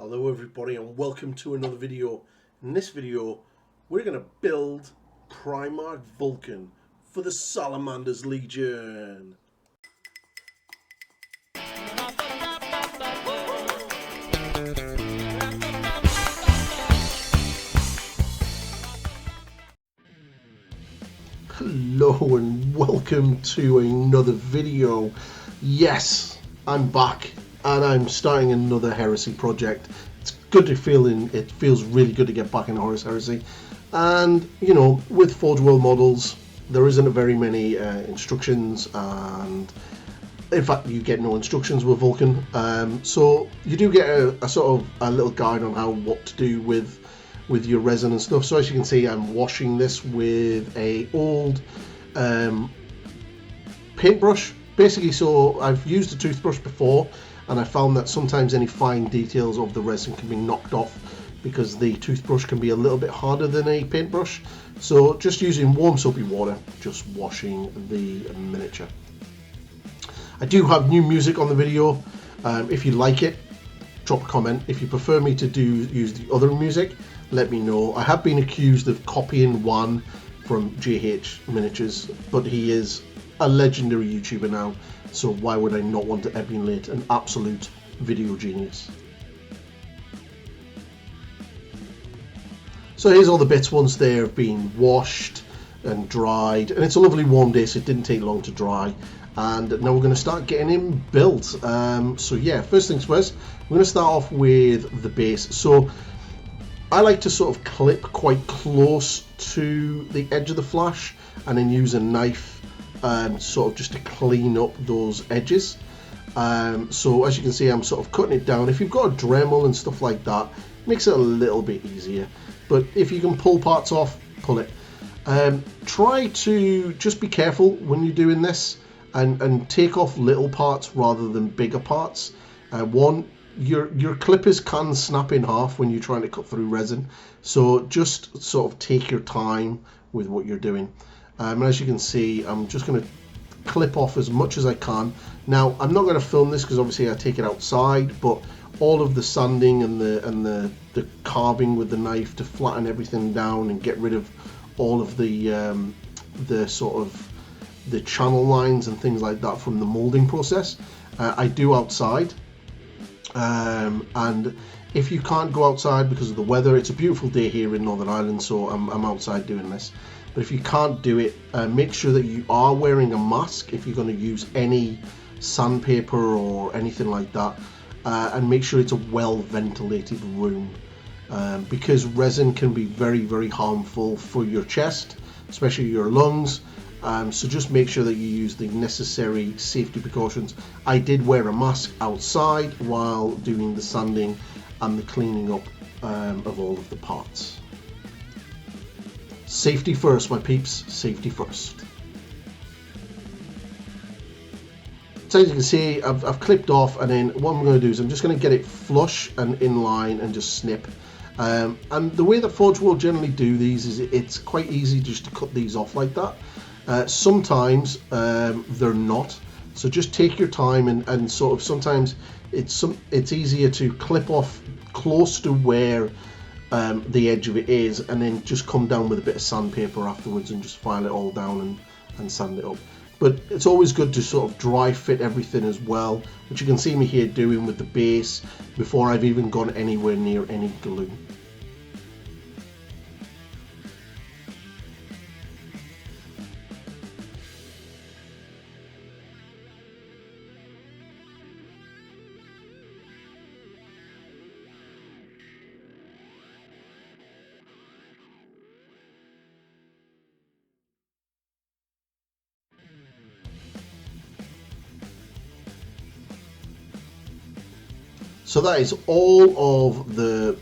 Hello everybody and welcome to another video. In this video we're going to build PRIMARCH Vulkan for the Salamanders Legion. Hello and welcome to another video. Yes, I'm back. And I'm starting another Heresy project. It's good to it feels really good to get back into Horus Heresy. And, you know, with Forge World models, there isn't very many instructions, and in fact, you get no instructions with Vulkan. So you do get a sort of a little guide on what to do with your resin and stuff. So as you can see, I'm washing this with a old paintbrush. Basically, so I've used a toothbrush before, and I found that sometimes any fine details of the resin can be knocked off because the toothbrush can be a little bit harder than a paintbrush. So just using warm soapy water, just washing the miniature. I do have new music on the video. If you like it, drop a comment. If you prefer me to use the other music, let me know. I have been accused of copying one from JH Miniatures, but he is a legendary YouTuber now, so why would I not want to emulate an absolute video genius? So here's all the bits once they've been washed and dried, and it's a lovely warm day, so it didn't take long to dry. And now we're going to start getting him built. So yeah, first things first, we're going to start off with the base. So I like to sort of clip quite close to the edge of the flash and then use a knife sort of just to clean up those edges. So as you can see, I'm sort of cutting it down. If you've got a Dremel and stuff like that, it makes it a little bit easier, but if you can pull parts off, pull it. Try to just be careful when you're doing this and take off little parts rather than bigger parts. Your clippers can snap in half when you're trying to cut through resin, so just sort of take your time with what you're doing. And as you can see, I'm just going to clip off as much as I can. Now, I'm not going to film this because obviously I take it outside, but all of the sanding and the carving with the knife to flatten everything down and get rid of all of the sort of the channel lines and things like that from the molding process, I do outside. And if you can't go outside because of the weather, it's a beautiful day here in Northern Ireland, so I'm outside doing this. But if you can't do it, make sure that you are wearing a mask if you're going to use any sandpaper or anything like that, and make sure it's a well ventilated room, because resin can be very, very harmful for your chest, especially your lungs. So just make sure that you use the necessary safety precautions. I did wear a mask outside while doing the sanding and the cleaning up of all of the parts. Safety first, my peeps, safety first. So as you can see, I've clipped off, and then what I'm going to do is I'm just going to get it flush and in line and just snip. And the way that Forge World generally do these is it's quite easy just to cut these off like that. Sometimes they're not, so just take your time and sort of sometimes it's easier to clip off close to where the edge of it is, and then just come down with a bit of sandpaper afterwards and just file it all down and sand it up. But it's always good to sort of dry fit everything as well, which you can see me here doing with the base before I've even gone anywhere near any glue. So that is all of the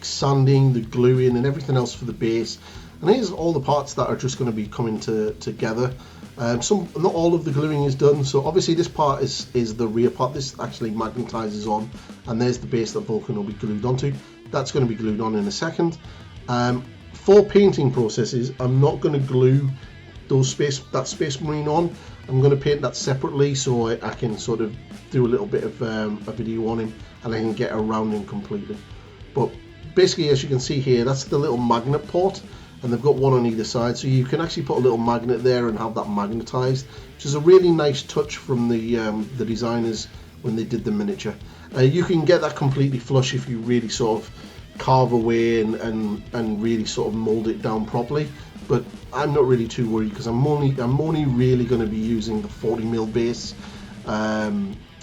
sanding, the gluing and everything else for the base. And here's all the parts that are just going to be coming together. Not all of the gluing is done. So obviously this part is the rear part. This actually magnetizes on, and there's the base that Vulkan will be glued onto. That's going to be glued on in a second. For painting processes, I'm not going to glue that Space Marine on. I'm going to paint that separately so I can sort of do a little bit of a video on him, and I can get around him completely. But basically, as you can see here, that's the little magnet port, and they've got one on either side, so you can actually put a little magnet there and have that magnetized, which is a really nice touch from the designers when they did the miniature. You can get that completely flush if you really sort of carve away and really sort of mold it down properly, but I'm not really too worried because I'm only really going to be using the 40mm base.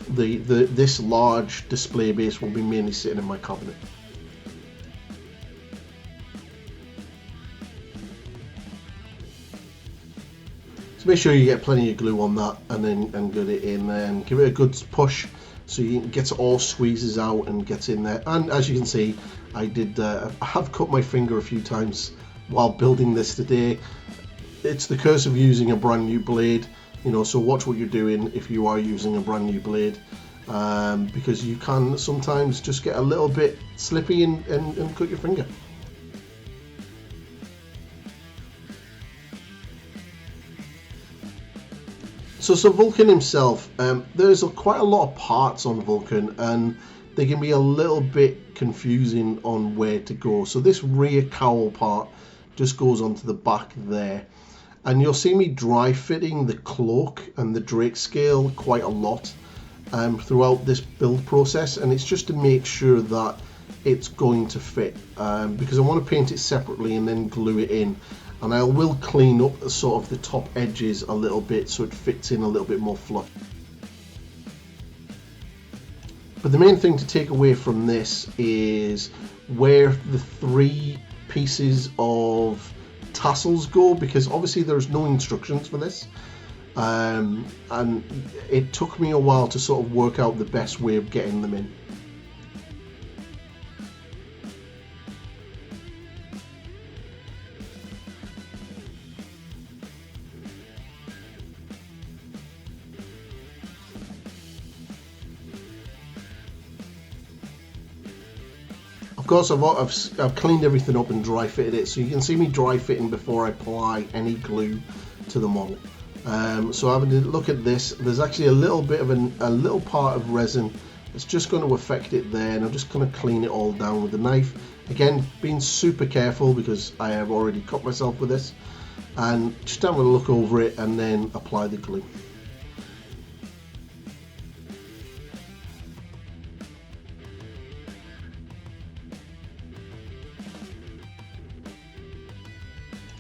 This large display base will be mainly sitting in my cabinet. So make sure you get plenty of glue on that, and then get it in there and give it a good push so you can get it all squeezes out and gets in there. And as you can see, I have cut my finger a few times while building this today. It's the curse of using a brand new blade, you know, so watch what you're doing if you are using a brand new blade, because you can sometimes just get a little bit slippy and cut your finger. So Vulkan himself, there's quite a lot of parts on Vulkan, and they can be a little bit confusing on where to go. So this rear cowl part just goes onto the back there, and you'll see me dry fitting the cloak and the Drake scale quite a lot throughout this build process, and it's just to make sure that it's going to fit, because I want to paint it separately and then glue it in. And I will clean up the sort of the top edges a little bit so it fits in a little bit more flush. But the main thing to take away from this is where the 3 pieces of tassels go, because obviously there's no instructions for this, and it took me a while to sort of work out the best way of getting them in. Of course, I've cleaned everything up and dry fitted it, so you can see me dry fitting before I apply any glue to the model. So having a look at this, there's actually a little bit of a little part of resin that's just going to affect it there, and I'm just going to clean it all down with the knife. Again, being super careful because I have already cut myself with this, and just have a look over it and then apply the glue.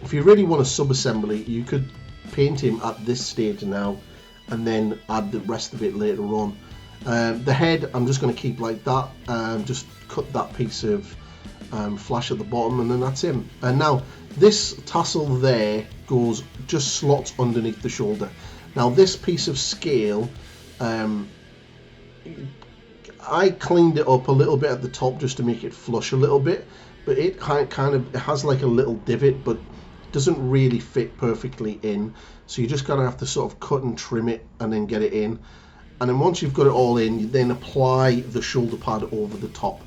If you really want a sub-assembly, you could paint him at this stage now and then add the rest of it later on. The head I'm just going to keep like that, just cut that piece of flash at the bottom, and then that's him. And now this tassel there just slots underneath the shoulder. Now this piece of scale, I cleaned it up a little bit at the top just to make it flush a little bit, but it it has like a little divot, but doesn't really fit perfectly in, so you just gotta have to sort of cut and trim it and then get it in. And then once you've got it all in, you then apply the shoulder pad over the top.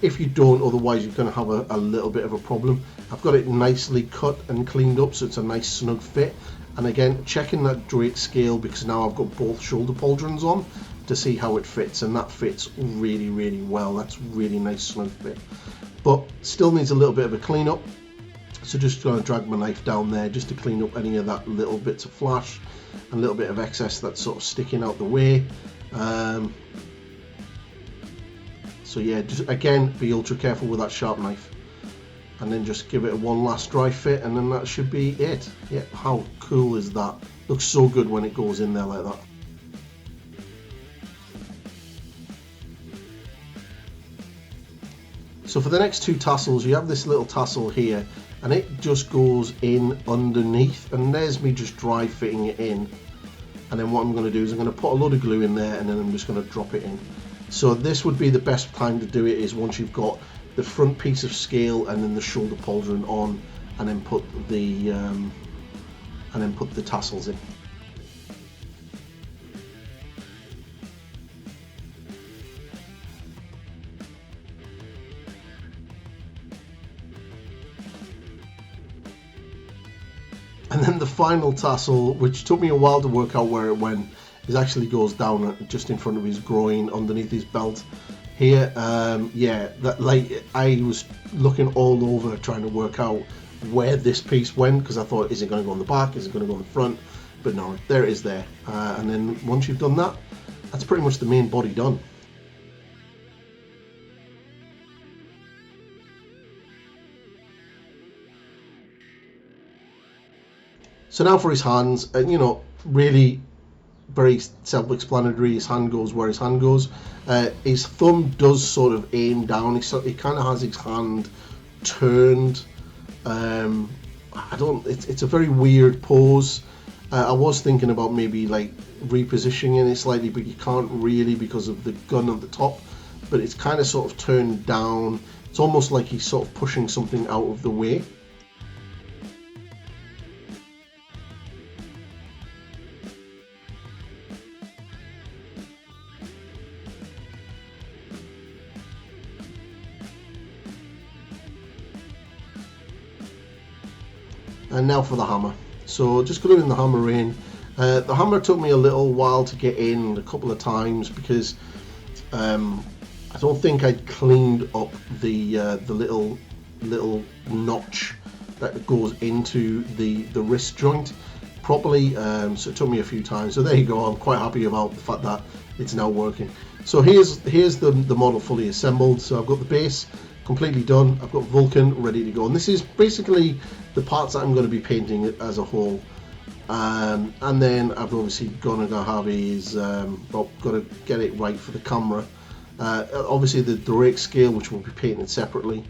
If you don't, otherwise you're going to have a little bit of a problem. I've got it nicely cut and cleaned up so it's a nice snug fit. And again, checking that Drake scale, because now I've got both shoulder pauldrons on to see how it fits, and that fits really, really well. That's really nice snug fit, but still needs a little bit of a clean up. So just going to drag my knife down there just to clean up any of that little bits of flash and a little bit of excess that's sort of sticking out the way. So yeah, just again, be ultra careful with that sharp knife, and then just give it one last dry fit, and then that should be it. Yeah, how cool is that? Looks so good when it goes in there like that. So for the next 2 tassels, you have this little tassel here, and it just goes in underneath, and there's me just dry fitting it in. And then what I'm going to do is I'm going to put a load of glue in there, and then I'm just going to drop it in. So this would be the best time to do it, is once you've got the front piece of scale and then the shoulder pauldron on, and then put the tassels in. And then the final tassel, which took me a while to work out where it went, It actually goes down just in front of his groin, underneath his belt here. Yeah, that, like, I was looking all over trying to work out where this piece went, because I thought, is it going to go on the back, is it going to go on the front? But no, there it is there. And then once you've done that, that's pretty much the main body done. So now for his hands, you know, really very self-explanatory. His hand goes where his hand goes. His thumb does sort of aim down. He kind of has his hand turned. It's a very weird pose. I was thinking about maybe like repositioning it slightly, but you can't really because of the gun at the top. But it's kind of sort of turned down. It's almost like he's sort of pushing something out of the way. And now for the hammer. So just gluing the hammer in. The hammer took me a little while to get in, a couple of times, because I don't think I'd cleaned up the little notch that goes into the wrist joint properly. So it took me a few times. So there you go. I'm quite happy about the fact that it's now working. So here's the model fully assembled. So I've got the base completely done. I've got Vulkan ready to go, and this is basically the parts that I'm going to be painting it as a whole. And then I've obviously got to have his got to get it right for the camera. Obviously the Drake scale, which will be painted separately.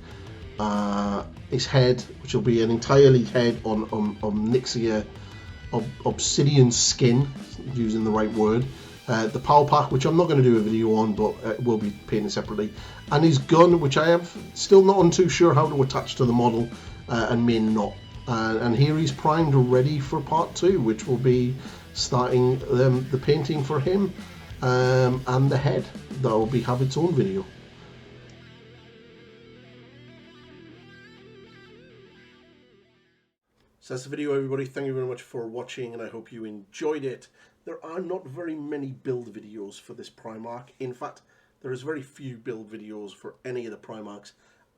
His head, which will be an entirely head on Nixia obsidian skin, using the right word. The power pack, which I'm not going to do a video on, but it will be painted separately. And his gun, which I have still not too sure how to attach to the model, and may not. And here he's primed ready for part 2, which will be starting the painting for him, and the head. That will have its own video. So that's the video, everybody. Thank you very much for watching, and I hope you enjoyed it. There are not very many build videos for this Primarch. In fact, there is very few build videos for any of the Primarchs,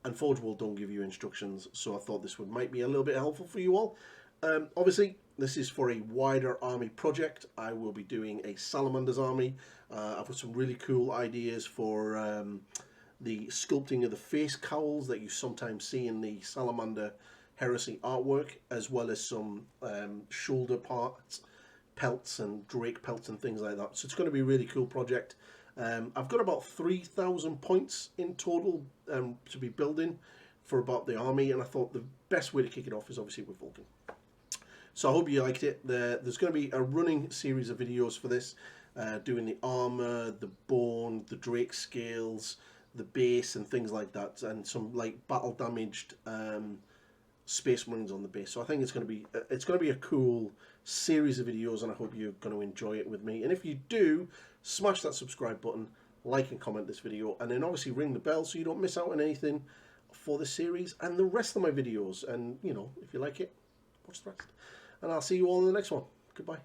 and Forge World don't give you instructions, so I thought this might be a little bit helpful for you all. Obviously, this is for a wider army project. I will be doing a Salamanders army. I've got some really cool ideas for the sculpting of the face cowls that you sometimes see in the Salamander Heresy artwork, as well as some shoulder parts, pelts and Drake pelts and things like that. So it's going to be a really cool project. I've got about 3,000 points in total to be building for about the army, and I thought the best way to kick it off is obviously with Vulkan. So I hope you liked it. There's going to be a running series of videos for this, doing the armor, the bone, the Drake scales, the base and things like that, and some like battle damaged Space Marines on the base. So I think it's going to be a cool series of videos, and I hope you're going to enjoy it with me. And if you do, smash that subscribe button, like and comment this video, and then obviously ring the bell so you don't miss out on anything for the series and the rest of my videos. And you know, if you like it, watch the rest. And I'll see you all in the next one. Goodbye.